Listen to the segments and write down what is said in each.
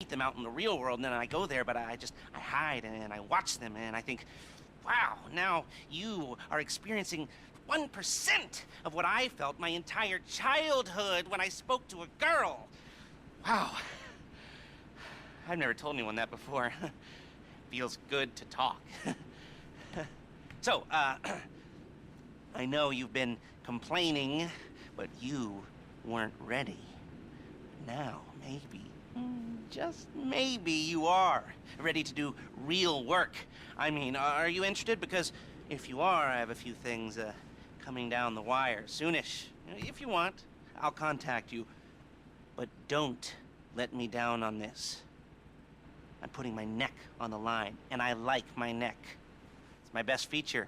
them out in the real world, and then I go there, but I hide and I watch them, and I think, wow, now you are experiencing 1% of what I felt my entire childhood when I spoke to a girl. Wow. I've never told anyone that before. Feels good to talk. So, I know you've been complaining, but you weren't ready. Now, maybe, just maybe you are ready to do real work. I mean, are you interested? Because if you are, I have a few things coming down the wire soonish. If you want, I'll contact you. But don't let me down on this. I'm putting my neck on the line, and I like my neck. It's my best feature.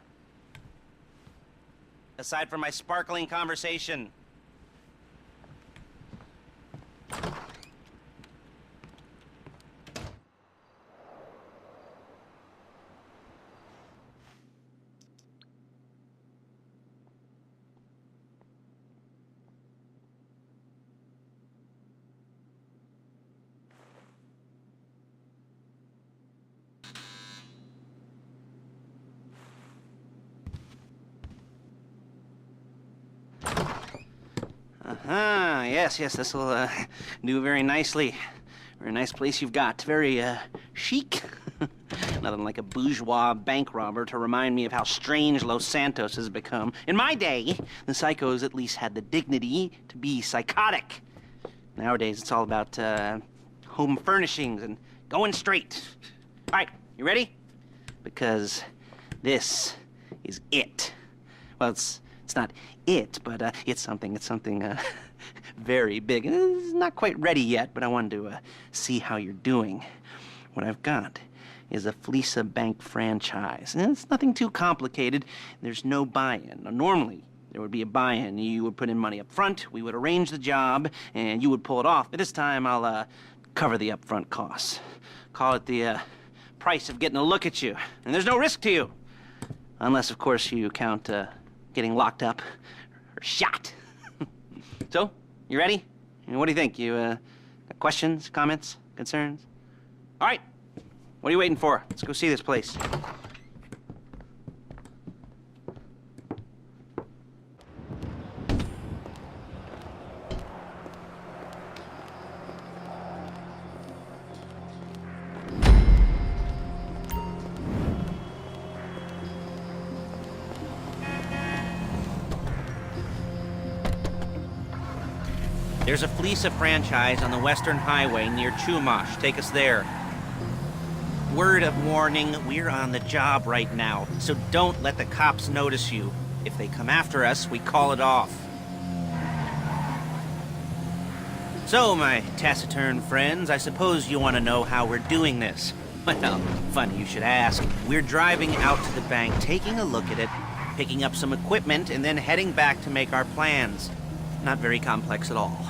Aside from my sparkling conversation. Yes, this will do very nicely. Very nice place you've got. Very chic. Nothing like a bourgeois bank robber to remind me of how strange Los Santos has become. In my day, the psychos at least had the dignity to be psychotic. Nowadays, it's all about home furnishings and going straight. All right, you ready? Because this is it. Well, it's not it, but it's something very big. It's not quite ready yet, but I wanted to see how you're doing. What I've got is a Fleeca bank franchise. And it's nothing too complicated. There's no buy-in. Now, normally, there would be a buy-in. You would put in money up front, we would arrange the job, and you would pull it off. But this time, I'll cover the upfront costs. Call it the price of getting a look at you. And there's no risk to you. Unless, of course, you count getting locked up or shot. So, you ready? What do you think? You got questions, comments, concerns? All right. What are you waiting for? Let's go see this place. There's a Fleeca franchise on the Western Highway near Chumash. Take us there. Word of warning, we're on the job right now, so don't let the cops notice you. If they come after us, we call it off. So, my taciturn friends, I suppose you want to know how we're doing this. Well, funny you should ask. We're driving out to the bank, taking a look at it, picking up some equipment, and then heading back to make our plans. Not very complex at all.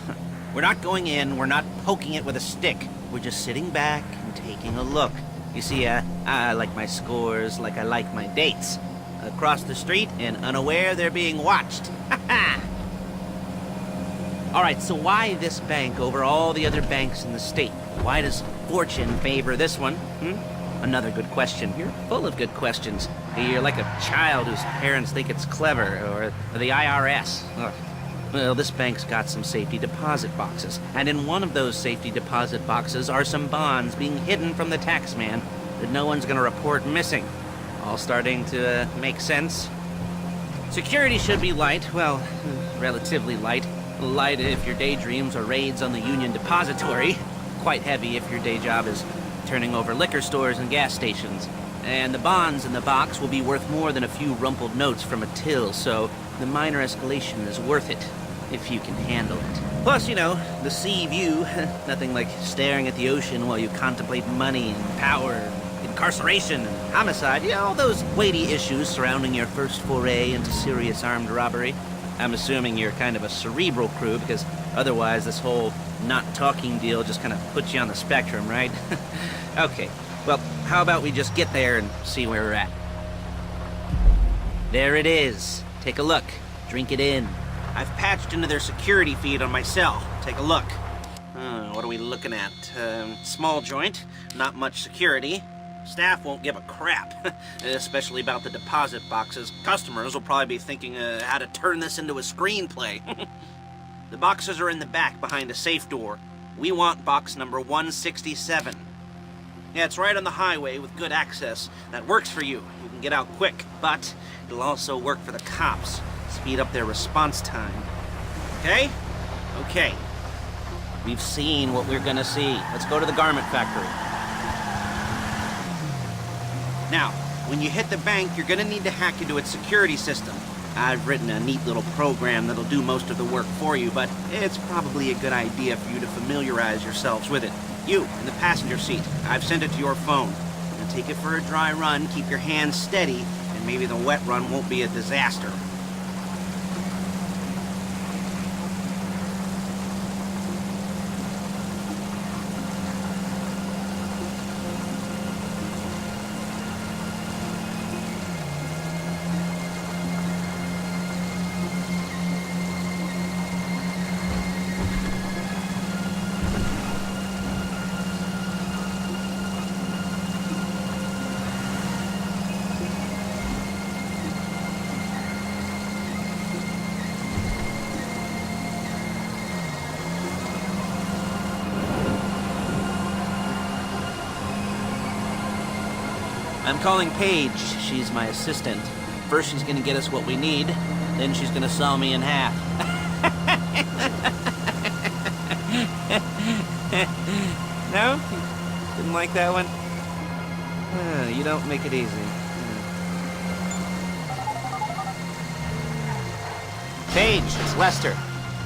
We're not going in, we're not poking it with a stick. We're just sitting back and taking a look. You see, I like my scores like I like my dates. Across the street and unaware they're being watched. Alright, so why this bank over all the other banks in the state? Why does fortune favor this one? Another good question. You're full of good questions. You're like a child whose parents think it's clever, or the IRS. Ugh. Well, this bank's got some safety deposit boxes, and in one of those safety deposit boxes are some bonds being hidden from the tax man that no one's gonna report missing. All starting to make sense. Security should be light, well, relatively light. Light if your daydreams are raids on the Union Depository. Quite heavy if your day job is turning over liquor stores and gas stations. And the bonds in the box will be worth more than a few rumpled notes from a till, so the minor escalation is worth it, if you can handle it. Plus, you know, the sea view, nothing like staring at the ocean while you contemplate money and power, incarceration and homicide, you know, all those weighty issues surrounding your first foray into serious armed robbery. I'm assuming you're kind of a cerebral crew, because otherwise this whole not talking deal just kind of puts you on the spectrum, right? Okay, well, how about we just get there and see where we're at? There it is. Take a look. Drink it in. I've patched into their security feed on my cell. Take a look. What are we looking at? Small joint, not much security. Staff won't give a crap, especially about the deposit boxes. Customers will probably be thinking how to turn this into a screenplay. The boxes are in the back behind a safe door. We want box number 167. Yeah, it's right on the highway with good access. That works for you. You can get out quick, but it'll also work for the cops. Speed up their response time. Okay? Okay. We've seen what we're gonna see. Let's go to the garment factory. Now, when you hit the bank, you're gonna need to hack into its security system. I've written a neat little program that'll do most of the work for you, but it's probably a good idea for you to familiarize yourselves with it. You, in the passenger seat, I've sent it to your phone. Now take it for a dry run, keep your hands steady, and maybe the wet run won't be a disaster. I'm calling Paige. She's my assistant. First she's gonna get us what we need, then she's gonna saw me in half. No? Didn't like that one? You don't make it easy. Paige, it's Lester.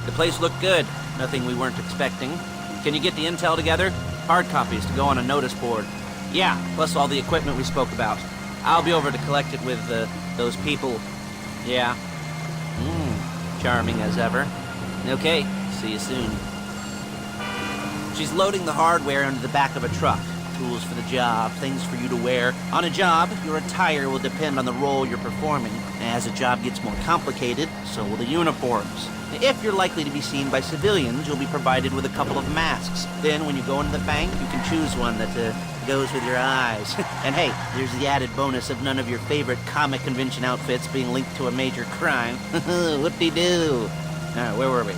The place looked good. Nothing we weren't expecting. Can you get the intel together? Hard copies to go on a notice board. Yeah, plus all the equipment we spoke about. I'll be over to collect it with, those people. Yeah. Charming as ever. Okay, see you soon. She's loading the hardware into the back of a truck. Tools for the job, things for you to wear. On a job, your attire will depend on the role you're performing. As the job gets more complicated, so will the uniforms. If you're likely to be seen by civilians, you'll be provided with a couple of masks. Then, when you go into the bank, you can choose one that goes with your eyes. And hey, there's the added bonus of none of your favorite comic convention outfits being linked to a major crime. Whoop-de-doo. Where were we?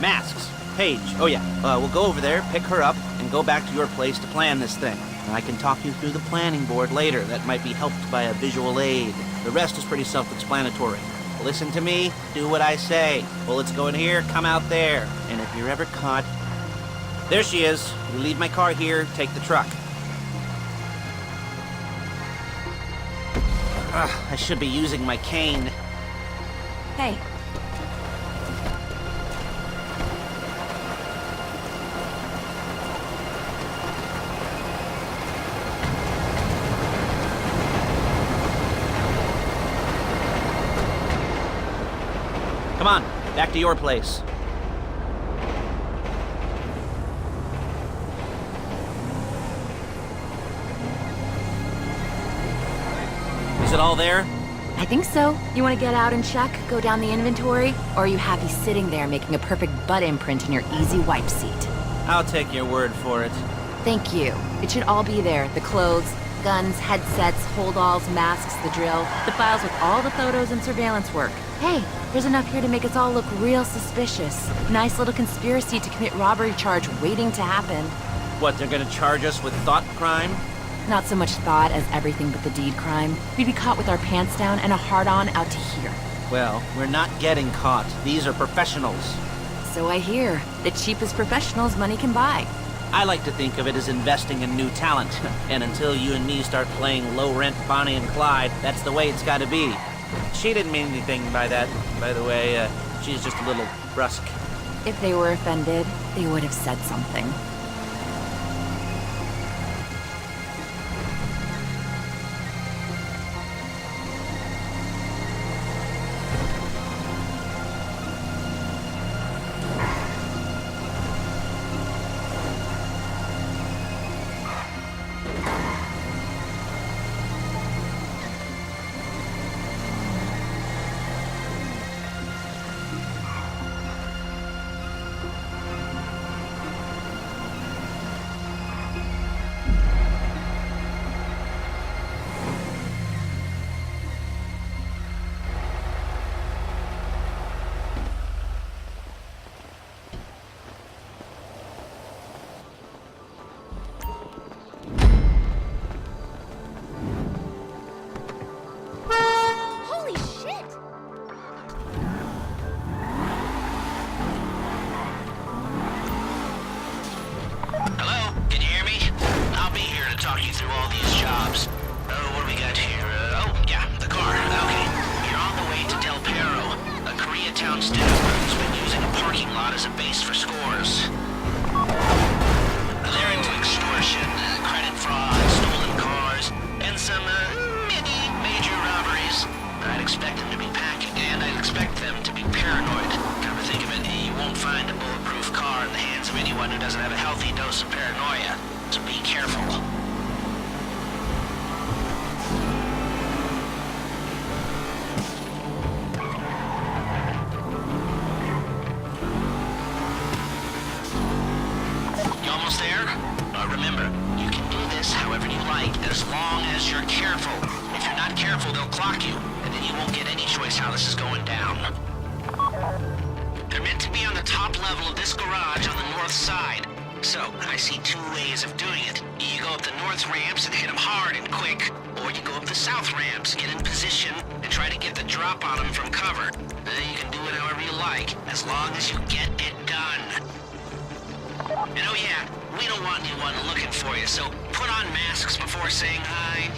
Masks. Paige. Oh yeah, we'll go over there, pick her up, and go back to your place to plan this thing. And I can talk you through the planning board later. That might be helped by a visual aid. The rest is pretty self-explanatory. Listen to me, do what I say. Bullets go in here, come out there. And if you're ever caught... There she is. You leave my car here, take the truck. I should be using my cane. Hey. Come on, back to your place. Is it all there? I think so. You want to get out and check, go down the inventory? Or are you happy sitting there making a perfect butt imprint in your easy wipe seat? I'll take your word for it. Thank you. It should all be there. The clothes, guns, headsets, holdalls, masks, the drill, the files with all the photos and surveillance work. Hey, there's enough here to make us all look real suspicious. Nice little conspiracy to commit robbery charge waiting to happen. What, they're gonna charge us with thought crime? Not so much thought as everything but the deed crime. We'd be caught with our pants down and a hard-on out to here. Well, we're not getting caught. These are professionals. So I hear. The cheapest professionals money can buy. I like to think of it as investing in new talent. And until you and me start playing low-rent Bonnie and Clyde, that's the way it's gotta be. She didn't mean anything by that, by the way. She's just a little brusque. If they were offended, they would have said something. have a healthy dose of paranoia, so be careful. You almost there? Remember, you can do this however you like, as long as you're careful. If you're not careful, they'll clock you, and then you won't get any choice how this is going down. They're meant to be on the top level of this garage on the north side. So, I see two ways of doing it. You go up the north ramps and hit them hard and quick, or you go up the south ramps, get in position, and try to get the drop on them from cover. Then you can do it however you like, as long as you get it done. And oh yeah, we don't want anyone looking for you, so put on masks before saying hi.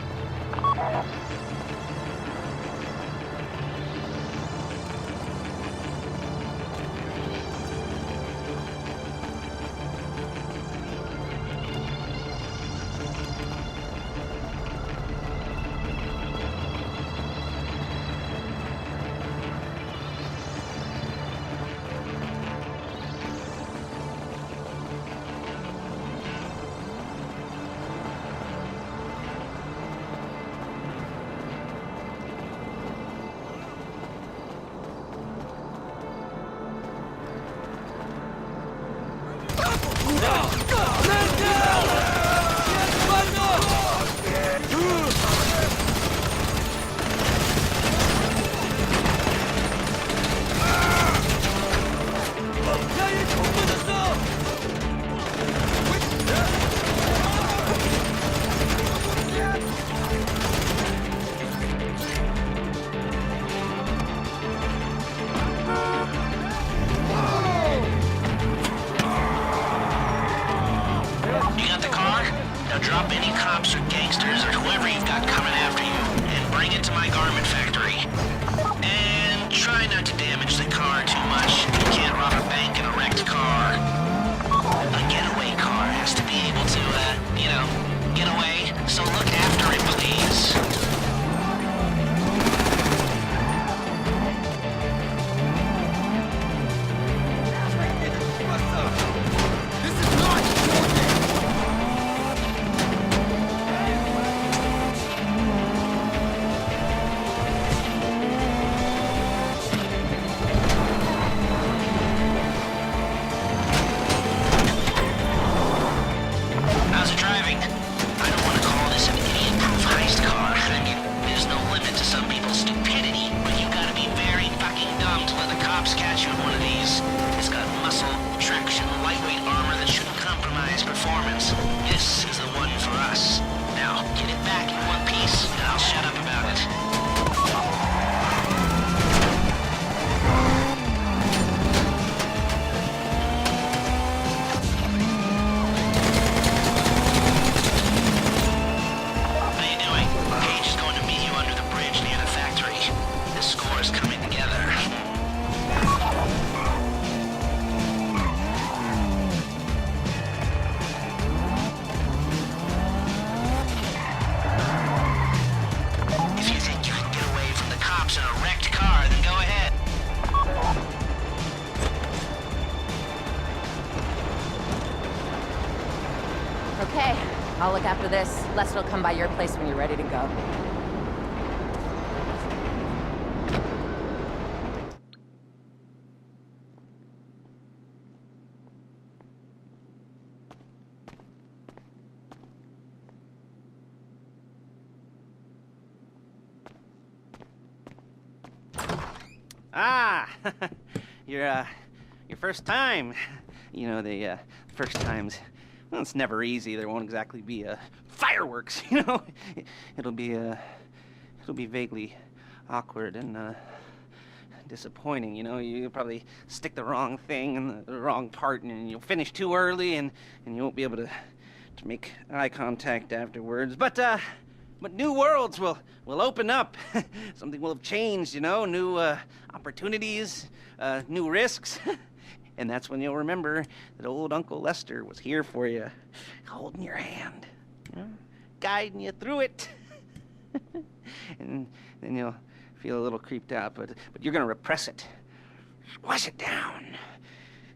Drop any cops or gangsters or whoever you've got coming after you, and bring it to my garment factory. And try not to damage the car too much. You can't rob a bank in a wrecked car. A getaway car has to be able to, get away. So look after it, please. Okay, I'll look after this. Lester will come by your place when you're ready to go. Ah, your first time. You know, the first times, well, it's never easy. There won't exactly be fireworks, you know. It'll be vaguely awkward and disappointing, you know. You'll probably stick the wrong thing in the wrong part, and you'll finish too early, and you won't be able to make eye contact afterwards. But new worlds will open up. Something will have changed, you know. New opportunities, new risks. And that's when you'll remember that old Uncle Lester was here for you, holding your hand, you know, guiding you through it. And then you'll feel a little creeped out, but you're gonna repress it, squash it down,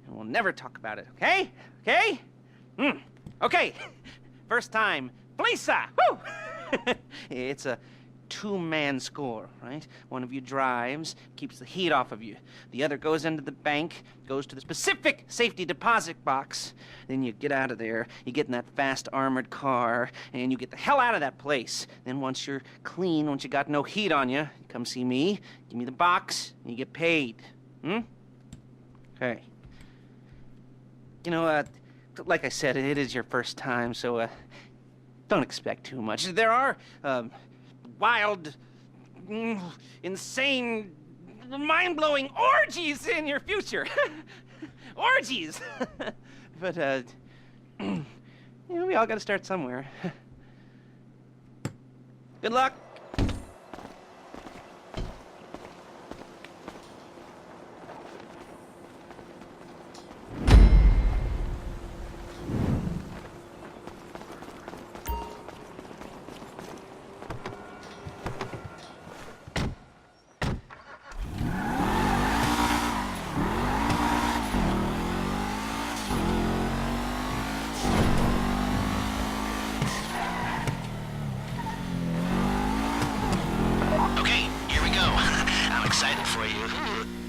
and we'll never talk about it, okay? Okay? Okay, first time. Fleeca! Woo! It's a two-man score, right? One of you drives, keeps the heat off of you. The other goes into the bank, goes to the specific safety deposit box. Then you get out of there, you get in that fast armored car, and you get the hell out of that place. Then once you're clean, once you got no heat on you, come see me, give me the box, and you get paid. Okay. You know, like I said, it is your first time, so, don't expect too much. There are, wild, insane, mind-blowing orgies in your future. Orgies! But, you know, we all gotta start somewhere. Good luck!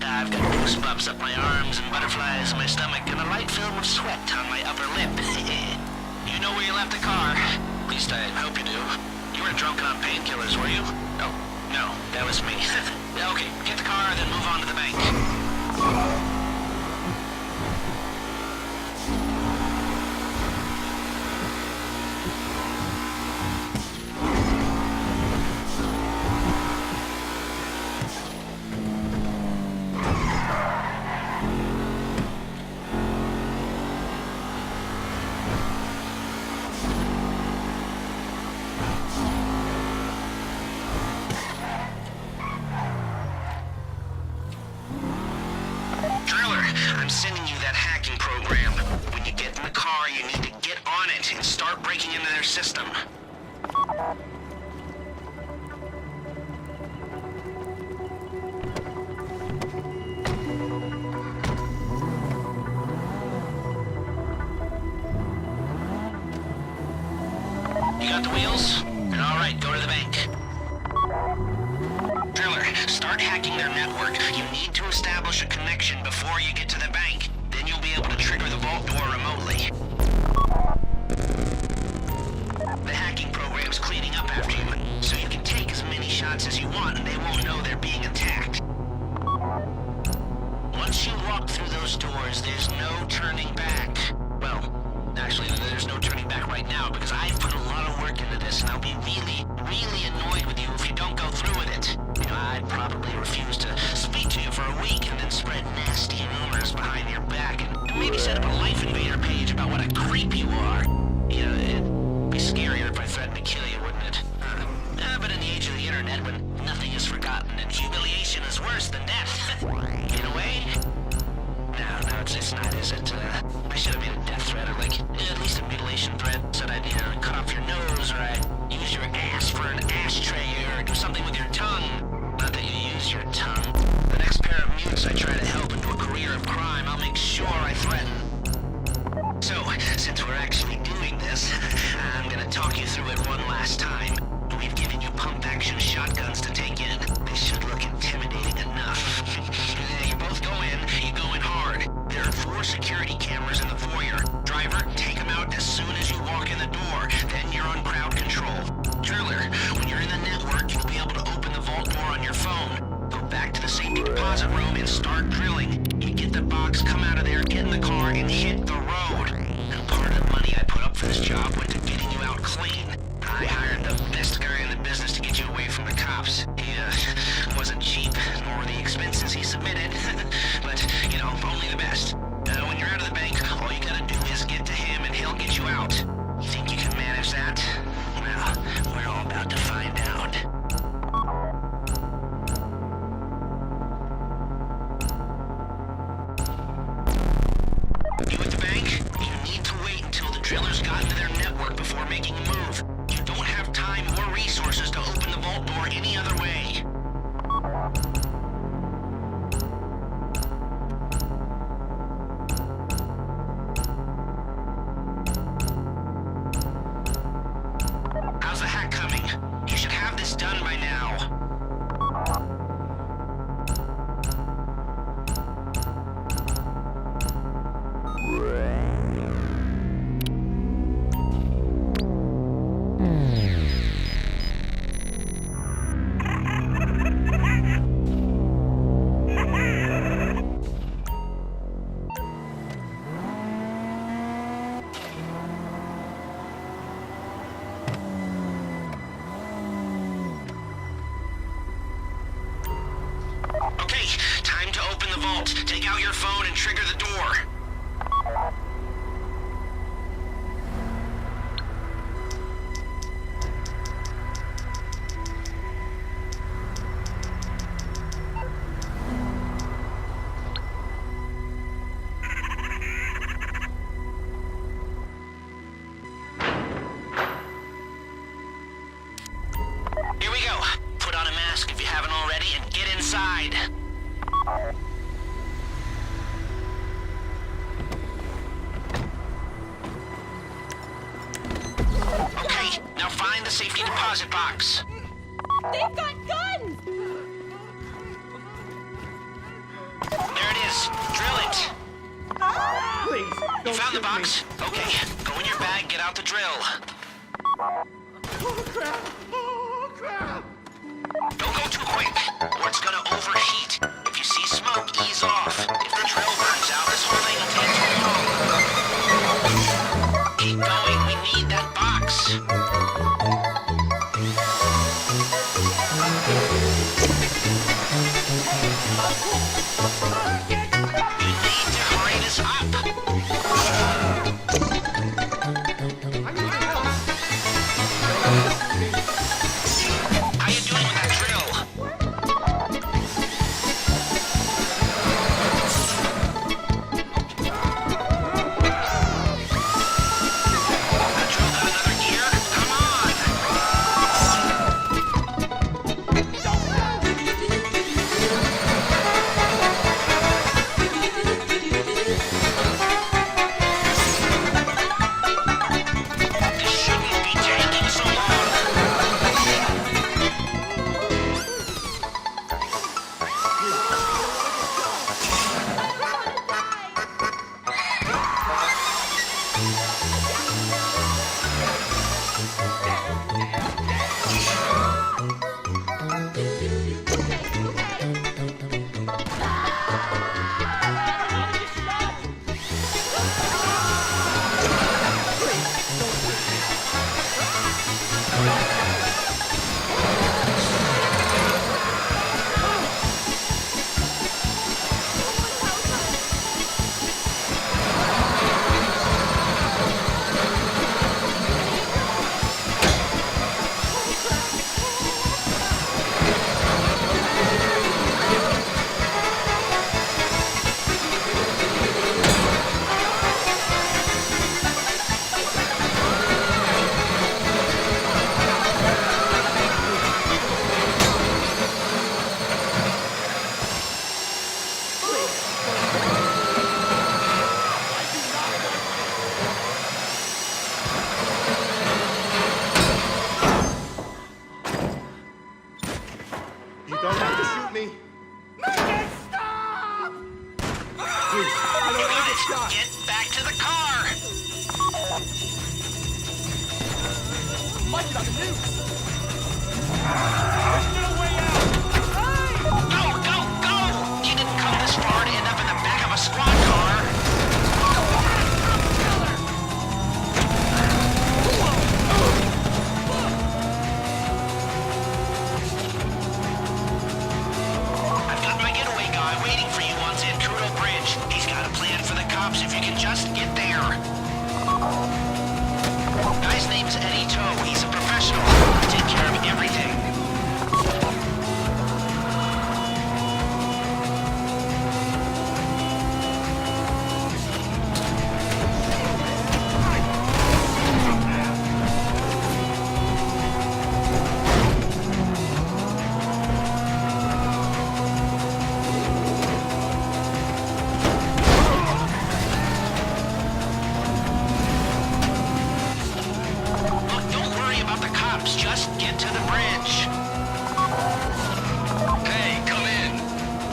I've got goosebumps up my arms and butterflies in my stomach and a light film of sweat on my upper lip. You know where you left the car? At least I hope you do. You weren't drunk on painkillers, were you? Oh, no, that was me. Okay, get the car, then move on to the bank. I'm sending you that hacking program. When you get in the car, you need to get on it and start breaking into their system. You got the wheels? All right, go to the bank. Driller, start hacking their network. You need to establish a connection before you get to the bank. Then you'll be able to trigger the vault door remotely. The hacking program's cleaning up after you, so you can take as many shots as you want and they won't know they're being attacked. Once you walk through those doors, there's no turning back. Well, actually, there's no turning back right now because I've put a lot of work into this and I'll be really, really annoyed with you if you don't go through with it. You know, I'd probably refuse to speak to you for a week and then spread nasty rumors behind your back and maybe set up a Life Invader page about what a creep you are. You know, it'd be scarier if I threatened to kill you, wouldn't it? But in the age of the internet, when nothing is forgotten and humiliation is worse than death, in a way. No, it's not, is it? I should have made a death threat or like at least a mutilation threat. Said I'd either cut off your nose or I'd use your ass for an ashtray or do something with your tongue. Not that you use your tongue. The next pair of mutes I try to help into a career of crime, I'll make sure I threaten. So, since we're actually doing this, I'm gonna talk you through it one last time. We've given you pump-action shotguns to take in. They should look intimidating enough. You both go in, you go in hard. There are 4 security cameras in the foyer. Driver, take them out as soon as you walk in the door. Then you're on crowd control. Driller, when you're in the network, you'll be able to open the vault door on your phone. Go back to the safety deposit room and start drilling. You get the box, come out of there, get in the car, and hit the road. And part of the money I put up for this job went to getting you out clean. I hired the best guy in the business to get you away from the cops. He, wasn't cheap, nor the expenses he submitted. But, you know, only the best. When you're out of the bank, all you gotta do is get to him and he'll get you out. You think you can manage that? Well, we're all about to find out. You at the bank? You need to wait until the drillers got into their network before making a move. You don't have time or resources to open the vault door any other way. Now find the safety deposit box. They've got guns! There it is. Drill it. Please, You don't found the shoot box? me. Okay. Go in your bag, get out the drill. Oh, crap! Oh, crap! Don't go too quick, or it's gonna overheat. If you see smoke, ease off. If the drill burns out, this whole thing will take too long. Keep going, we need that box. You need to hurry this up. How you doing with that drill? That drill got another gear? Come on! This shouldn't be taking so long. You don't have to shoot me. Megan, stop! Please, I don't want to get shot. Get back to the car! Might get on the news. Go, go, go! You didn't come this far to end up in the back of a squad car. I've got my getaway guy waiting for you on Zancudo Bridge. He's got a plan for the cops if you can just get there. Guy's name's Eddie Toe. He's a professional. I take care of everything. Look, don't worry about the cops. Just get to the bridge. Hey, come in.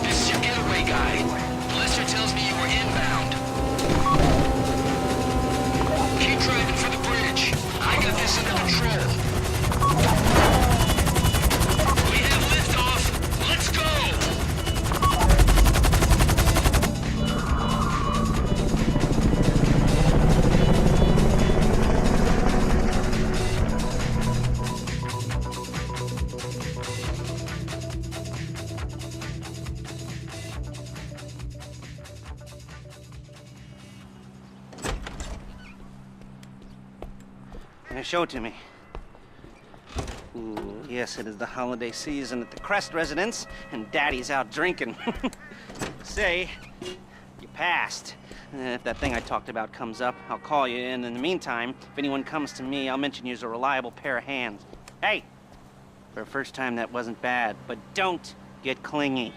This is your getaway guy. Lester tells me you were inbound. Keep driving for the bridge. I got this under control. We have liftoff. Let's go. Now show it to me. Ooh, yes, it is the holiday season at the Crest residence, and Daddy's out drinking. Say, you passed. If that thing I talked about comes up, I'll call you, and in the meantime, if anyone comes to me, I'll mention you as a reliable pair of hands. Hey, for a first time, that wasn't bad, but don't get clingy.